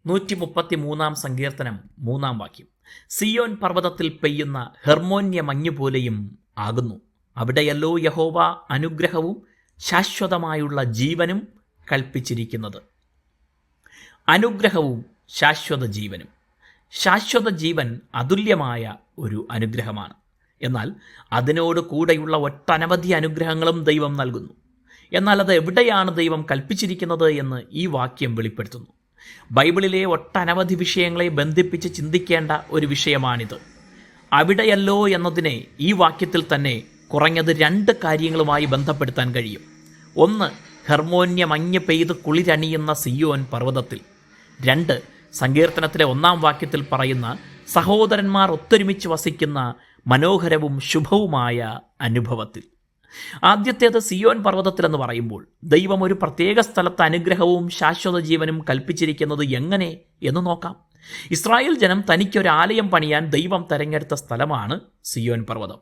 133 സങ്കീർത്തനം 3 സിയോൻ പർവ്വതത്തിൽ പെയ്യുന്ന ഹെർമോന്യ മഞ്ഞുപോലെയും ആകുന്നു. അവിടെയല്ലോ യഹോവ അനുഗ്രഹവും ശാശ്വതമായുള്ള ജീവനും കൽപ്പിച്ചിരിക്കുന്നത്. അനുഗ്രഹവും ശാശ്വത ജീവനും. ശാശ്വത ജീവൻ അതുല്യമായ ഒരു അനുഗ്രഹമാണ്. എന്നാൽ അതിനോട് കൂടെയുള്ള ഒട്ടനവധി അനുഗ്രഹങ്ങളും ദൈവം നൽകുന്നു. എന്നാൽ അത് എവിടെയാണ് ദൈവം കൽപ്പിച്ചിരിക്കുന്നത് എന്ന് ഈ വാക്യം വെളിപ്പെടുത്തുന്നു. ബൈബിളിലെ ഒട്ടനവധി വിഷയങ്ങളെ ബന്ധിപ്പിച്ച് ചിന്തിക്കേണ്ട ഒരു വിഷയമാണിത്. അവിടെയല്ലോ എന്നതിനെ ഈ വാക്യത്തിൽ തന്നെ കുറഞ്ഞത് 2 കാര്യങ്ങളുമായി ബന്ധപ്പെടുത്താൻ കഴിയും. 1, ഹെർമോന്യ മഞ്ഞ് പെയ്ത് കുളിരണിയുന്ന സിയോൻ പർവ്വതത്തിൽ. 2, സങ്കീർത്തനത്തിലെ 1 വാക്യത്തിൽ പറയുന്ന സഹോദരന്മാർ ഒത്തൊരുമിച്ച് വസിക്കുന്ന മനോഹരവും ശുഭവുമായ അനുഭവത്തിൽ. ആദ്യത്തേത് സിയോൻ പർവ്വതത്തിൽ എന്ന് പറയുമ്പോൾ ദൈവം ഒരു പ്രത്യേക സ്ഥലത്ത് അനുഗ്രഹവും ശാശ്വത ജീവനും കൽപ്പിച്ചിരിക്കുന്നത് എങ്ങനെ എന്ന് നോക്കാം. ഇസ്രായേൽ ജനം തനിക്കൊരാലയം പണിയാൻ ദൈവം തെരഞ്ഞെടുത്ത സ്ഥലമാണ് സിയോൻ പർവ്വതം.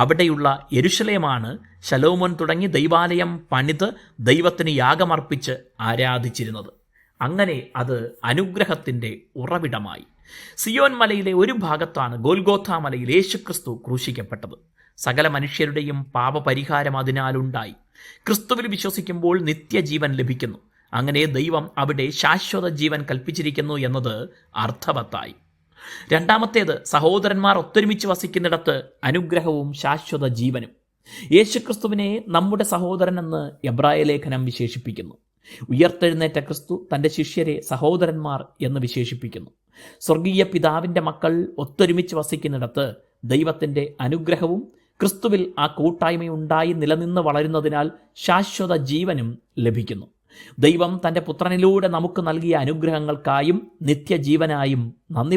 അവിടെയുള്ള യെരുശലേമാണ് ശലോമോൻ തുടങ്ങി ദൈവാലയം പണിത് ദൈവത്തിന് യാഗമർപ്പിച്ച് ആരാധിച്ചിരുന്നത്. അങ്ങനെ അത് അനുഗ്രഹത്തിൻ്റെ ഉറവിടമായി. സിയോൻ മലയിലെ ഒരു ഭാഗത്താണ് ഗോൽഗോഥ മലയിൽ യേശുക്രിസ്തു ക്രൂശിക്കപ്പെട്ടത്. സകല മനുഷ്യരുടെയും പാപപരിഹാരം അതിനാലുണ്ടായി. ക്രിസ്തുവിൽ വിശ്വസിക്കുമ്പോൾ നിത്യജീവൻ ലഭിക്കുന്നു. അങ്ങനെ ദൈവം അവിടെ ശാശ്വത ജീവൻ കൽപ്പിച്ചിരിക്കുന്നു എന്നത് അർത്ഥവത്തായി. 2, സഹോദരന്മാർ ഒത്തൊരുമിച്ച് വസിക്കുന്നിടത്ത് അനുഗ്രഹവും ശാശ്വത ജീവനും. യേശുക്രിസ്തുവിനെ നമ്മുടെ സഹോദരനെന്ന് എബ്രായ ലേഖനം വിശേഷിപ്പിക്കുന്നു. ഉയർത്തെഴുന്നേറ്റ ക്രിസ്തു തൻ്റെ ശിഷ്യരെ സഹോദരന്മാർ എന്ന് വിശേഷിപ്പിക്കുന്നു. സ്വർഗീയ പിതാവിൻ്റെ മക്കൾ ഒത്തൊരുമിച്ച് വസിക്കുന്നിടത്ത് ദൈവത്തിൻ്റെ അനുഗ്രഹവും ക്രിസ്തുവിൽ ആ കൂട്ടായ്മയുണ്ടായി നിലനിന്ന് വളരുന്നതിനാൽ ശാശ്വത ജീവനും ലഭിക്കുന്നു. ദൈവം തൻ്റെ പുത്രനിലൂടെ നമുക്ക് നൽകിയ അനുഗ്രഹങ്ങൾക്കായും നിത്യജീവനായും നന്ദി